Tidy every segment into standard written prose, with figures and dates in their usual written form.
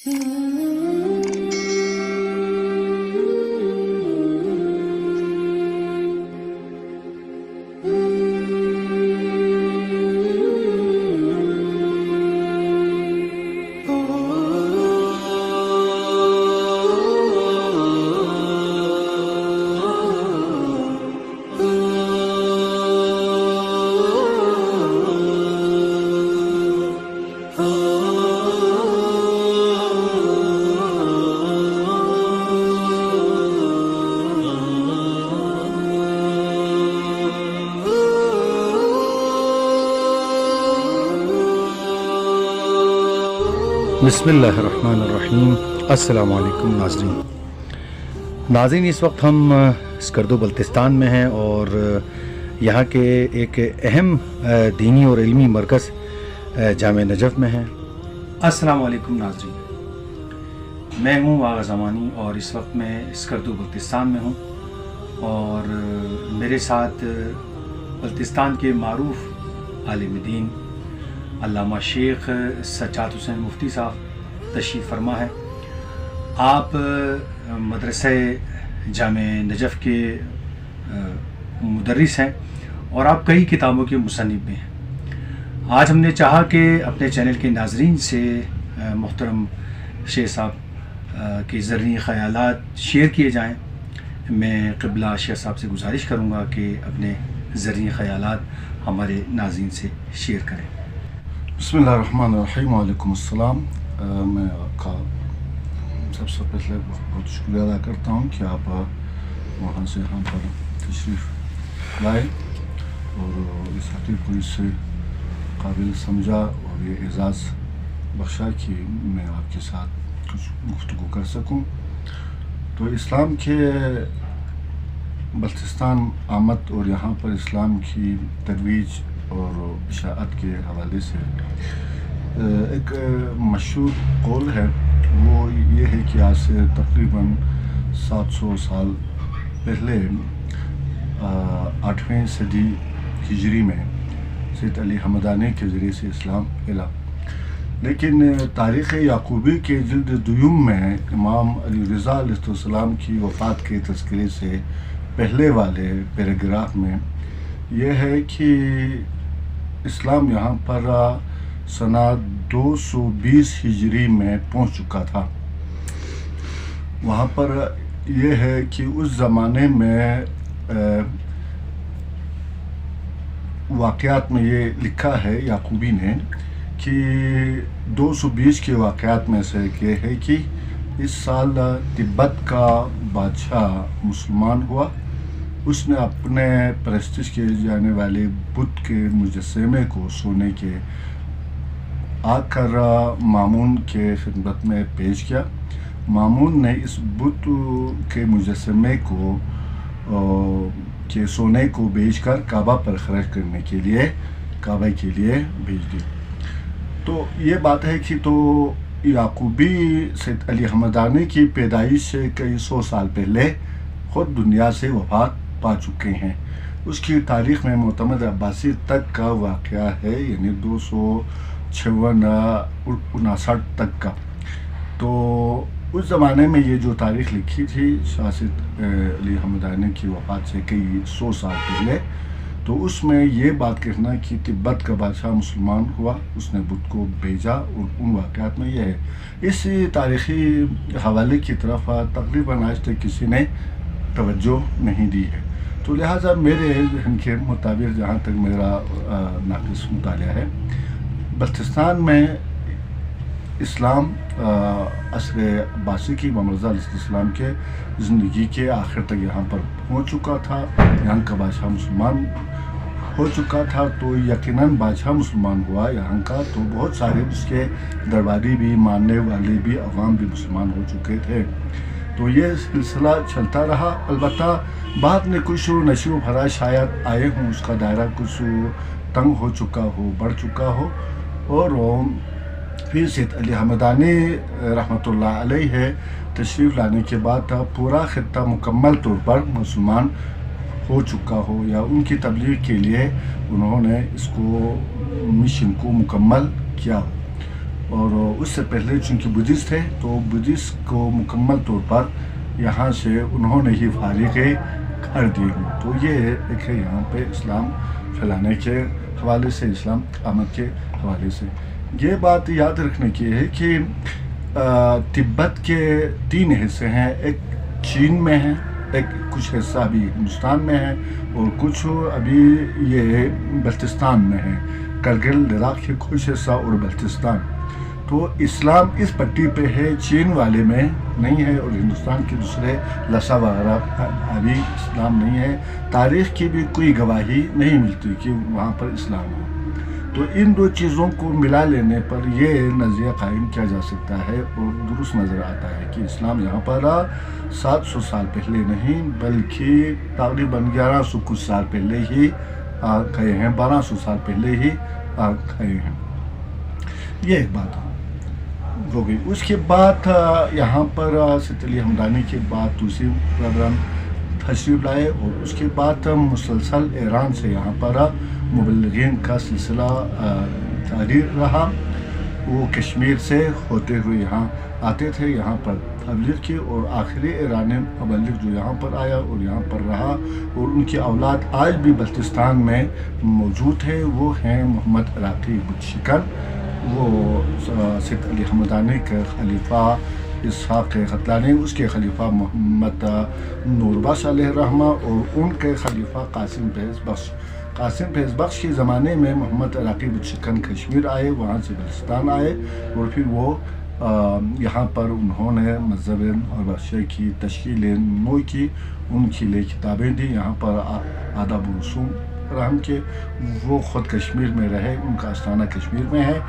بسم اللہ الرحمن الرحیم۔ السلام علیکم ناظرین، اس وقت ہم اسکردو بلتستان میں ہیں اور یہاں کے ایک اہم دینی اور علمی مرکز جامع نجف میں ہیں۔ السلام علیکم ناظرین، میں ہوں آغا زمانی اور اس وقت میں اسکردو بلتستان میں ہوں، اور میرے ساتھ بلتستان کے معروف عالم دین علامہ شیخ سجاد حسین مفتی صاحب تشریف فرما ہے۔ آپ مدرسہ جامع نجف کے مدرس ہیں اور آپ کئی کتابوں کے مصنف بھی ہیں۔ آج ہم نے چاہا کہ اپنے چینل کے ناظرین سے محترم شیخ صاحب کے زرعی خیالات شیئر کیے جائیں۔ میں قبلہ شیخ صاحب سے گزارش کروں گا کہ اپنے زرعی خیالات ہمارے ناظرین سے شیئر کریں۔ بسم اللہ الرحمن الرحیم، وعلیکم السلام۔ میں آپ کا سب سے پہلے بہت شکریہ ادا کرتا ہوں کہ آپ وہاں سے ہم پر تشریف لائے اور اس حقیقت کو اس سے قابل سمجھا اور یہ اعزاز بخشا کہ میں آپ کے ساتھ کچھ گفتگو کر سکوں۔ تو اسلام کے بلتستان آمد اور یہاں پر اسلام کی ترویج اور اشاعت کے حوالے سے ایک مشہور قول ہے، وہ یہ ہے کہ آج سے تقریباً 700 سال پہلے 8ویں صدی ہجری میں سید علی حمدانی کے ذریعے سے اسلام پھیلا، لیکن تاریخ یعقوبی کے جلد دوم میں امام علی رضا علیہ السلام کی وفات کے تذکرے سے پہلے والے پیراگراف میں یہ ہے کہ اسلام یہاں پر سنہ 220 ہجری میں پہنچ چکا تھا۔ وہاں پر یہ ہے کہ اس زمانے میں واقعات میں یہ لکھا ہے یعقوبی نے کہ 220 کے واقعات میں سے یہ ہے کہ اس سال تبت کا بادشاہ مسلمان ہوا۔ اس نے اپنے پرستش کیے جانے والے بت کے مجسمے کو سونے کے آ کر مامون کے خدمت میں پیش کیا۔ مامون نے اس بت کے مجسمے کو کے سونے کو بیچ کر کعبہ پر خرچ کرنے کے لیے کعبہ کے لیے بھیج دی۔ تو یہ بات ہے کہ تو یعقوبی سید علی حمدانی کی پیدائش سے کئی سو سال پہلے خود دنیا سے وفات پا چکے ہیں۔ اس کی تاریخ میں معتمد عباسی تک کا واقعہ ہے، یعنی 256-59 تک کا۔ تو اس زمانے میں یہ جو تاریخ لکھی تھی شاہ سید علی حمدانی کی وفات سے کئی سو سال پہلے، تو اس میں یہ بات کہنا کہ تبت کا بادشاہ مسلمان ہوا، اس نے بت کو بھیجا، اور ان واقعات میں یہ ہے۔ اس تاریخی حوالے کی طرف تقریباً آج تک کسی نے توجہ نہیں دی ہے۔ تو لہٰذا میرے ذہن کے مطابق جہاں تک میرا ناقص مطالعہ ہے، بلتستان میں اسلام عصر عباسی کی امام رضا علیہ السلام کے زندگی کے آخر تک یہاں پر پہنچ چکا تھا۔ یہاں کا بادشاہ مسلمان ہو چکا تھا، تو یقیناً بادشاہ مسلمان ہوا یہاں کا، تو بہت سارے اس کے درباری بھی، ماننے والے بھی، عوام بھی مسلمان ہو چکے تھے۔ تو یہ سلسلہ چلتا رہا۔ البتہ بعد میں کچھ نشو و فراز شاید آئے ہوں، اس کا دائرہ کچھ تنگ ہو چکا ہو، بڑھ چکا ہو، اور پھر سید علی حمدانی رحمۃ اللہ علیہ تشریف لانے کے بعد پورا خطہ مکمل طور پر مسلمان ہو چکا ہو، یا ان کی تبلیغ کے لیے انہوں نے اس کو مشن کو مکمل کیا ہو۔ اور اس سے پہلے چونکہ بدھسٹ تھے تو بدھسٹ کو مکمل طور پر یہاں سے انہوں نے ہی فارغ کر دی ہوں. تو یہ ایک ہے یہاں پہ اسلام پھیلانے کے حوالے سے، اسلام آمد کے حوالے سے. یہ بات یاد رکھنے کی ہے کہ تبت کے 3 حصے ہیں. ایک چین میں ہے، ایک کچھ حصہ ابھی ہندوستان میں ہے، اور کچھ ابھی یہ بلتستان میں ہے. کرگل لداخ کے کچھ حصہ اور بلتستان. تو اسلام اس پٹی پہ ہے، چین والے میں نہیں ہے، اور ہندوستان کے دوسرے لسا وغیرہ ابھی اسلام نہیں ہے. تاریخ کی بھی کوئی گواہی نہیں ملتی کہ وہاں پر اسلام ہو. تو ان 2 چیزوں کو ملا لینے پر یہ نظریہ قائم کیا جا سکتا ہے اور درست نظر آتا ہے کہ اسلام یہاں پر 700 سال پہلے نہیں بلکہ تقریباً 1100 کچھ سال پہلے ہی گئے ہیں، 1200 سال پہلے ہی گئے ہیں. یہ ایک بات ہو گئی. اس کے بعد یہاں پر سید علی حمدانی کے بعد دوسری برادران تشریف لائے، اور اس کے بعد مسلسل ایران سے یہاں پر مبلغین کا سلسلہ جاری رہا. وہ کشمیر سے ہوتے ہوئے یہاں آتے تھے، یہاں پر تبلیغ کی، اور آخری ایرانی مبلغ جو یہاں پر آیا اور یہاں پر رہا، اور ان کی اولاد آج بھی بلتستان میں موجود ہے، وہ ہیں محمد عراقی بت شکن. وہ سید علی حمدانی کے خلیفہ اسحاق قتلانی، اس کے خلیفہ محمد نور بخش علیہ الرحمہ، اور ان کے خلیفہ قاسم فیض بخش. قاسم فیض بخش کے زمانے میں محمد عراقی بت شکن کشمیر آئے، وہاں سے بلتستان آئے، اور پھر وہ یہاں پر انہوں نے مذہب حبشہ کی تشکیل نو کی. ان کے لیے کتابیں دی. یہاں پر آداب و رسوم فراہم کے. وہ خود کشمیر میں رہے، ان کا آستانہ کشمیر میں ہے،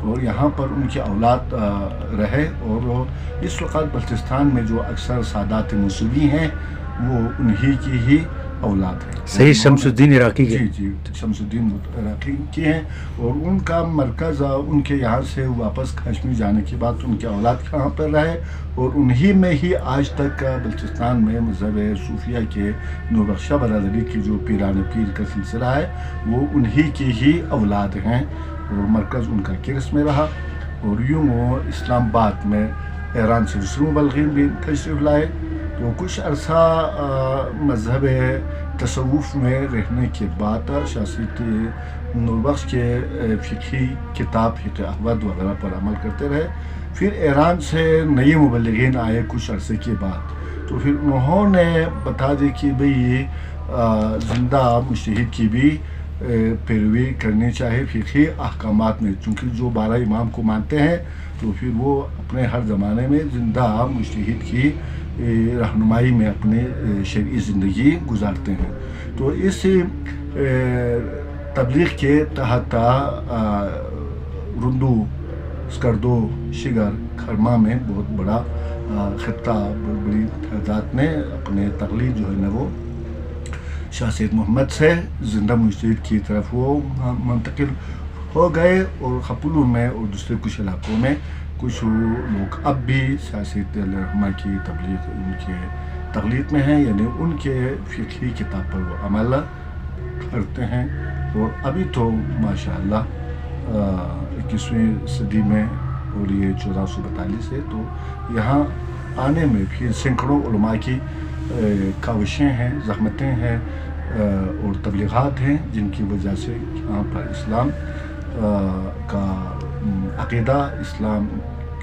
اور یہاں پر ان کی اولاد رہے. اور اس وقت بلتستان میں جو اکثر سادات موسوی ہیں وہ انہی کی ہی اولاد ہیں. صحیح شمس الدین عراقی کے. جی شمس الدین عراقی کی ہیں، اور ان کا مرکز ان کے یہاں سے واپس کشمیر جانے کے بعد ان کے اولاد کہاں پر رہے، اور انہی میں ہی آج تک بلتستان میں مذہب صوفیہ کے نوربخشہ برادری کی جو پیران پیر کا سلسلہ ہے وہ انہی کی ہی اولاد ہیں، اور مرکز ان کا کرس میں رہا. اور یوں وہ اسلام آباد میں ایران سے دوسرے مبلغین بھی تشریف لائے. تو کچھ عرصہ مذہب تصوف میں رہنے کے بعد شاہ سید نوربخش کے فقہی کتاب فقہ احمد وغیرہ پر عمل کرتے رہے. پھر ایران سے نئے مبلغین آئے کچھ عرصے کے بعد. تو پھر انہوں نے بتا دی کہ بھئی زندہ مجتہد کی بھی پیروی کرنی چاہیے فقہی احکامات میں، چونکہ جو 12 امام کو مانتے ہیں تو پھر وہ اپنے ہر زمانے میں زندہ مجتہد کی رہنمائی میں اپنے شرعی زندگی گزارتے ہیں. تو اس تبلیغ کے تحت رندو، اسکردو، شگر، کھرما میں بہت بڑا خطہ، بڑی تعداد نے اپنے تقلید جو ہے نا وہ شاہ سید محمد سے زندہ مجتہد کی طرف وہ منتقل ہو گئے. اور خپلو میں اور دوسرے کچھ علاقوں میں کچھ لوگ اب بھی شاہ سید علیہ الرحمہ کی تبلیغ ان کے تقلید میں ہیں، یعنی ان کے فقہی کتاب پر وہ عمل کرتے ہیں. اور ابھی تو ماشاءاللہ 21ویں صدی میں، اور یہ 1442 ہے، تو یہاں آنے میں پھر سینکڑوں علماء کی کاوشیں ہیں، زحمتیں ہیں اور تبلیغات ہیں، جن کی وجہ سے یہاں پر اسلام کا عقیدہ، اسلام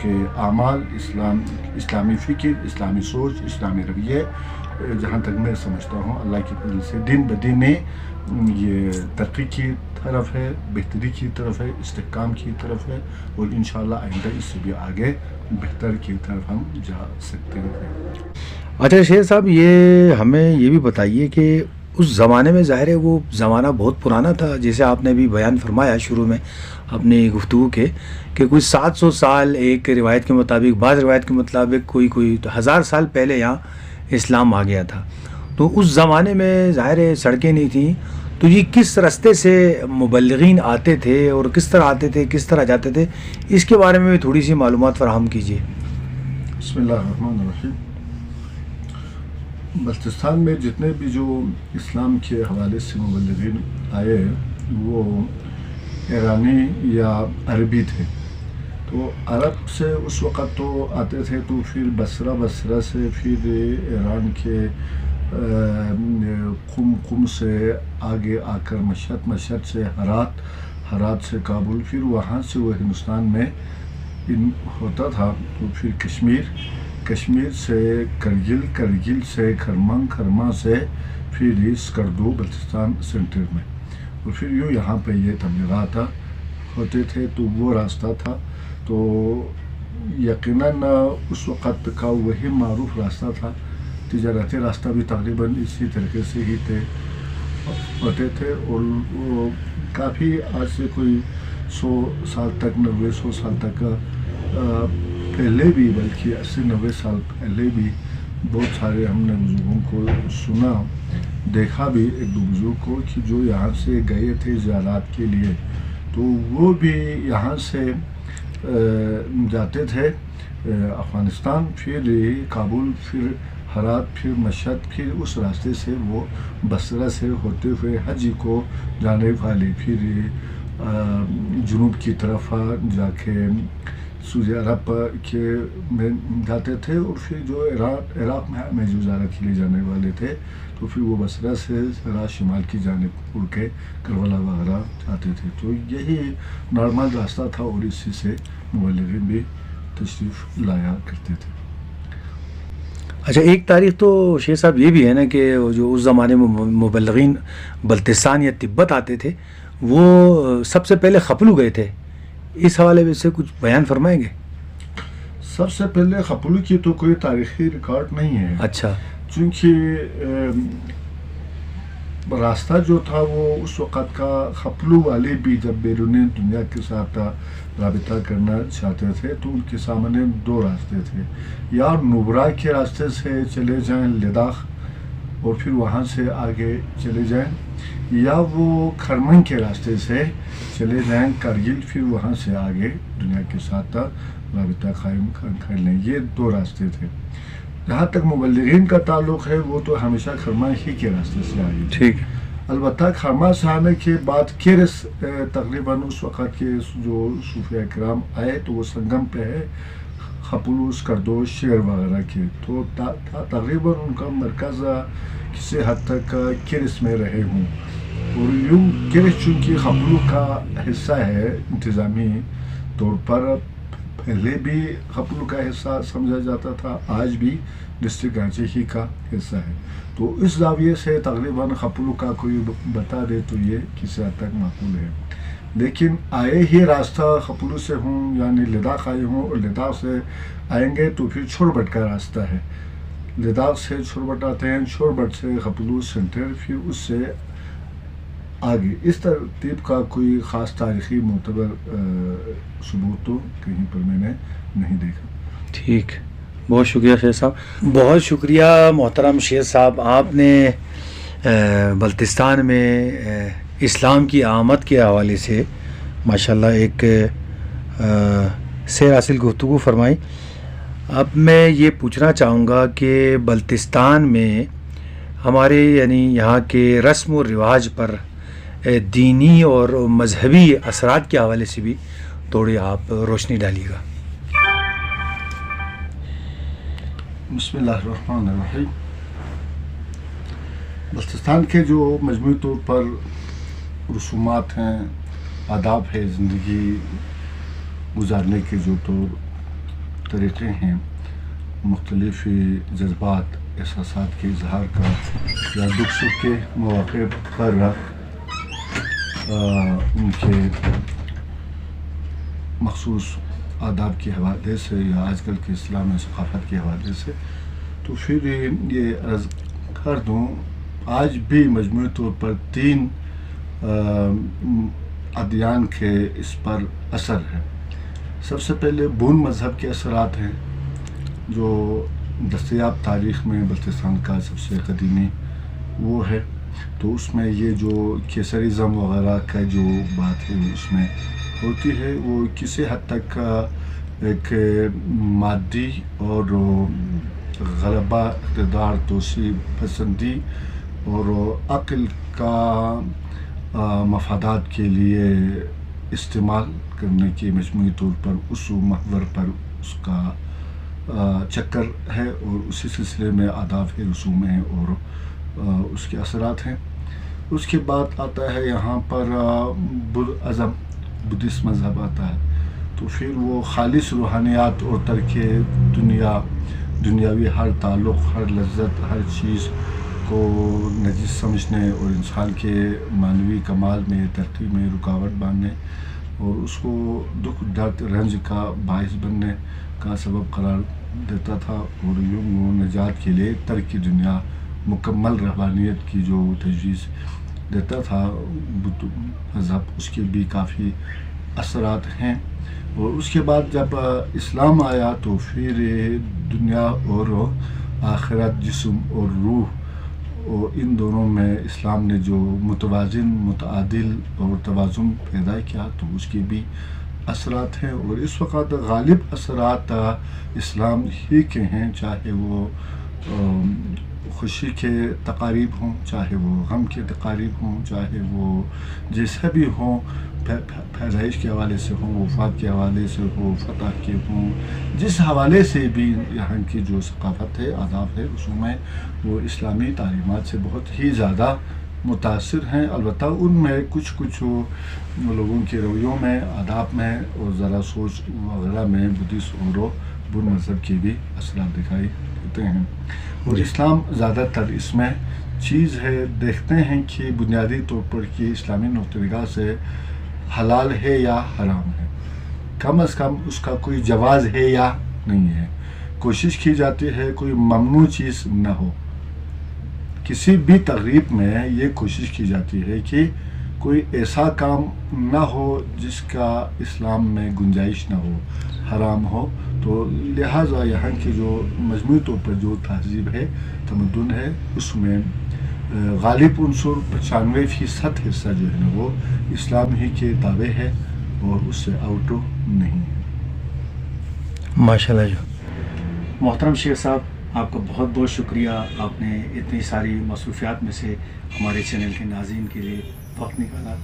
کے اعمال، اسلامی فکر، اسلامی سوچ، اسلامی رویے، جہاں تک میں سمجھتا ہوں اللہ کی فضل سے دن بدن یہ ترقی کی طرف ہے، بہتری کی طرف ہے، استحکام کی طرف ہے، اور انشاءاللہ آئندہ اس سے بھی آگے بہتر کی طرف ہم جا سکتے ہیں. اچھا شیر صاحب، یہ ہمیں یہ بھی بتائیے کہ اس زمانے میں ظاہر ہے وہ زمانہ بہت پرانا تھا، جیسے آپ نے بھی بیان فرمایا شروع میں اپنی گفتگو کے کہ کوئی 700 سال ایک روایت کے مطابق، بعض روایت کے مطابق کوئی 1000 سال پہلے یہاں اسلام آ گیا تھا. تو اس زمانے میں ظاہر ہے سڑکیں نہیں تھیں، تو یہ کس راستے سے مبلغین آتے تھے اور کس طرح آتے تھے، کس طرح جاتے تھے، اس کے بارے میں بھی تھوڑی سی معلومات فراہم کیجیے. بسم اللہ الرحمن الرحیم. بلتستان میں جتنے بھی جو اسلام کے حوالے سے مبلغین آئے وہ ایرانی یا عربی تھے. تو عرب سے اس وقت تو آتے تھے، تو پھر بصرہ سے پھر ایران کے قم سے آگے آ کر مشہد سے ہرات سے کابل، پھر وہاں سے وہ ہندوستان میں ہوتا تھا، تو پھر کشمیر سے کرگل سے کھرما سے پھر اسکردو بلتستان سینٹر میں، اور پھر یہاں پہ یہ تبلیغات ہوتے تھے. تو وہ راستہ تھا، تو یقیناً اس وقت کا وہی معروف راستہ تھا. تجارتی راستہ بھی تقریباً اسی طریقے سے ہی ہوتے تھے، اور وہ کافی آج سے کوئی 100 سال تک 90 سال تک پہلے بھی، بلکہ 80-90 سال پہلے بھی بہت سارے ہم نے بزرگوں کو سنا، دیکھا بھی ایک دو بزرگ کو کہ جو یہاں سے گئے تھے زیارات کے لیے، تو وہ بھی یہاں سے جاتے تھے افغانستان، پھر کابل، پھر ہرات، پھر مشہد، پھر اس راستے سے وہ بصرہ سے ہوتے ہوئے حج کو جانے والے، پھر جنوب کی طرف جا کے سعودی عرب کے میں جاتے تھے، اور پھر جو عراق میں جو زیارت کے لیے جانے والے تھے، تو پھر وہ بصرہ سے ذرا شمال کی جانب اڑ کے کربلا وغیرہ جاتے تھے. تو یہی نارمل راستہ تھا، اور اسی سے مبلغین بھی تشریف لایا کرتے تھے. اچھا، ایک تاریخ تو شیخ صاحب یہ بھی ہے نا کہ جو اس زمانے میں مبلغین بلتستان یا تبت آتے تھے، وہ سب سے پہلے خپلو گئے تھے. اس حوالے سے کچھ بیان فرمائیں گے؟ سب سے پہلے خپلو کی تو کوئی تاریخی ریکارڈ نہیں ہے. اچھا. چونکہ راستہ جو تھا وہ اس وقت کا، خپلو والے بھی جب بیرون دنیا کے ساتھ رابطہ کرنا چاہتے تھے تو ان کے سامنے 2 راستے تھے، یا نبرا کے راستے سے چلے جائیں لداخ اور پھر وہاں سے آگے چلے جائیں، یا وہ کھرمن کے راستے سے چلے جائیں کرگل، پھر وہاں سے آگے دنیا کے ساتھ رابطہ قائم کر لیں. یہ 2 راستے تھے. جہاں تک مبلغین کا تعلق ہے، وہ تو ہمیشہ کھرما ہی کے راستے سے آئی. ٹھیک. البتہ کھرما سے آنے کے بعد کیرس تقریباً اس وقت کے جو صوفیہ کرام آئے تو وہ سنگم پہ ہے خپلو، اسکردو، شیر وغیرہ کے، تو تقریباً ان کا مرکز کسی حد تک کیرس میں رہے ہوں. اور یوں کیرس چونکہ خپلو کا حصہ ہے انتظامی طور پر، پہلے بھی خپلو کا حصہ سمجھا جاتا تھا، آج بھی ڈسٹرکٹ رانچی ہی کا حصہ ہے. تو اس زاویے سے تقریباً خپلو کا کوئی بتا دے تو یہ کسی حد تک معقول ہے. لیکن آئے ہی راستہ خپلو سے ہوں، یعنی لداخ آئے ہوں، اور لداخ سے آئیں گے تو پھر چھوڑبٹ کا راستہ ہے. لداخ سے چھوڑبٹ آتے ہیں، چھوڑبٹ سے خپلو سینٹر، پھر اس سے آگے. اس ترتیب کا کوئی خاص تاریخی معتبر ثبوت تو کہیں پر میں نے نہیں دیکھا. ٹھیک. بہت شکریہ شیخ صاحب، بہت شکریہ محترم شیخ صاحب. آپ نے بلتستان میں اسلام کی آمد کے حوالے سے ماشاءاللہ ایک سیر حاصل گفتگو فرمائی. اب میں یہ پوچھنا چاہوں گا کہ بلتستان میں ہمارے یعنی یہاں کے رسم و رواج پر دینی اور مذہبی اثرات کے حوالے سے بھی تھوڑی آپ روشنی ڈالیے گا. بسم اللہ الرحمن الرحیم. بلتستان کے جو مجموعی طور پر رسومات ہیں، آداب ہے، زندگی گزارنے کے جو طریقے ہیں، مختلف جذبات، احساسات کے اظہار کا، یا دکھ سکھ کے مواقع پر ان کے مخصوص آداب کے حوالے سے، یا آج کل کے اسلامی ثقافت کے حوالے سے، تو پھر یہ عرض کر دوں، آج بھی مجموعی طور پر 3 ادیان کے اس پر اثر ہے. سب سے پہلے بون مذہب کے اثرات ہیں، جو دستیاب تاریخ میں بلتستان کا سب سے قدیمی وہ ہے. تو اس میں یہ جو کیسرزم وغیرہ کا جو بات ہے اس میں ہوتی ہے، وہ کسی حد تک ایک مادی اور غلبہ، اقتدار، توسیع پسندی اور عقل کا مفادات کے لیے استعمال کرنے کے مجموعی طور پر اس محور پر اس کا چکر ہے، اور اسی سلسلے میں آداب ہے، رسوم ہیں اور اس کے اثرات ہیں۔ اس کے بعد آتا ہے یہاں پر بدھزم، بدھسٹ مذہب آتا ہے، تو پھر وہ خالص روحانیات اور ترک دنیاوی ہر تعلق، ہر لذت، ہر چیز کو نجس سمجھنے اور انسان کے معنوی کمال میں، ترقی میں رکاوٹ باندھنے اور اس کو دکھ درد رنج کا باعث بننے کا سبب قرار دیتا تھا، اور یوں وہ نجات کے لیے ترک دنیا، مکمل رہبانیت کی جو تجویز دیتا تھا بدھ مذہب، اس کے بھی کافی اثرات ہیں۔ اور اس کے بعد جب اسلام آیا تو پھر دنیا اور آخرت، جسم اور روح، اور ان دونوں میں اسلام نے جو متوازن، متعادل اور توازن پیدا کیا، تو اس کے بھی اثرات ہیں۔ اور اس وقت غالب اثرات اسلام ہی کے ہیں، چاہے وہ خوشی کے تقاریب ہوں، چاہے وہ غم کے تقاریب ہوں، چاہے وہ جیسا بھی ہوں، پیدائش کے حوالے سے ہوں، وفات کے حوالے سے ہو، فتح کے ہوں، جس حوالے سے بھی یہاں کی جو ثقافت ہے، آداب ہے، رسوم ہے، وہ اسلامی تعلیمات سے بہت ہی زیادہ متاثر ہیں۔ البتہ ان میں کچھ لوگوں کے رویوں میں، آداب میں اور ذرا سوچ وغیرہ میں بدھسٹ اور بدھ مذہب کے بھی اثرات دکھائی دیتے ہیں۔ اور اسلام زیادہ تر اس میں چیز ہے، دیکھتے ہیں کہ بنیادی طور پر کہ اسلامی نقطہ نگاہ سے حلال ہے یا حرام ہے، کم از کم اس کا کوئی جواز ہے یا نہیں ہے۔ کوشش کی جاتی ہے کوئی ممنوع چیز نہ ہو، کسی بھی تقریب میں یہ کوشش کی جاتی ہے کہ کوئی ایسا کام نہ ہو جس کا اسلام میں گنجائش نہ ہو، حرام ہو۔ تو لہٰذا یہاں کی جو مجموعی طور پر جو تہذیب ہے، تمدن ہے، اس میں غالب عنصر 95% حصہ جو ہے نا وہ اسلام ہی کے تابع ہے اور اس سے آؤٹ نہیں ہے۔ ماشاء اللہ جو محترم شیخ صاحب، آپ کا بہت بہت شکریہ، آپ نے اتنی ساری مصروفیات میں سے ہمارے چینل کے ناظرین کے لیے وقت نکالا۔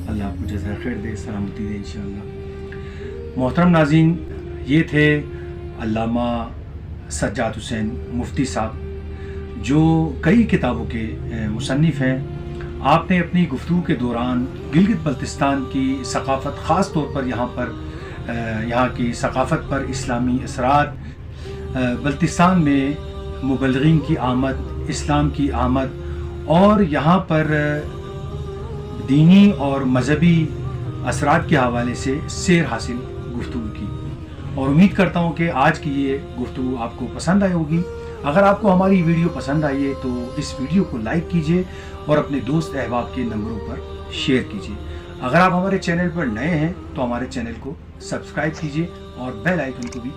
اللہ آپ کو جزائے خیر دے، سلامتی دے انشاءاللہ۔ محترم ناظرین، یہ تھے علامہ سجاد حسین مفتی صاحب، جو کئی کتابوں کے مصنف ہیں۔ آپ نے اپنی گفتگو کے دوران گلگت بلتستان کی ثقافت، خاص طور پر یہاں کی ثقافت پر اسلامی اثرات، بلتستان میں مبلغین کی آمد، اسلام کی آمد اور یہاں پر دینی اور مذہبی اثرات کے حوالے سے سیر حاصل گفتگو کی، اور امید کرتا ہوں کہ آج کی یہ گفتگو آپ کو پسند آئی ہوگی۔ اگر آپ کو ہماری ویڈیو پسند آئی ہے تو اس ویڈیو کو لائک کیجیے اور اپنے دوست احباب کے نمبروں پر شیئر کیجیے۔ اگر آپ ہمارے چینل پر نئے ہیں تو ہمارے چینل کو سبسکرائب کیجیے اور بیل آئیکن کو بھی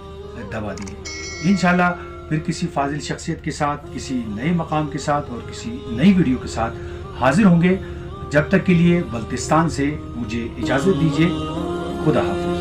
دبا دیجیے۔ انشاءاللہ پھر کسی فاضل شخصیت کے ساتھ، کسی نئے مقام کے ساتھ اور کسی نئی ویڈیو کے ساتھ حاضر ہوں گے۔ جب تک کے لیے بلتستان سے مجھے اجازت دیجیے۔ خدا حافظ۔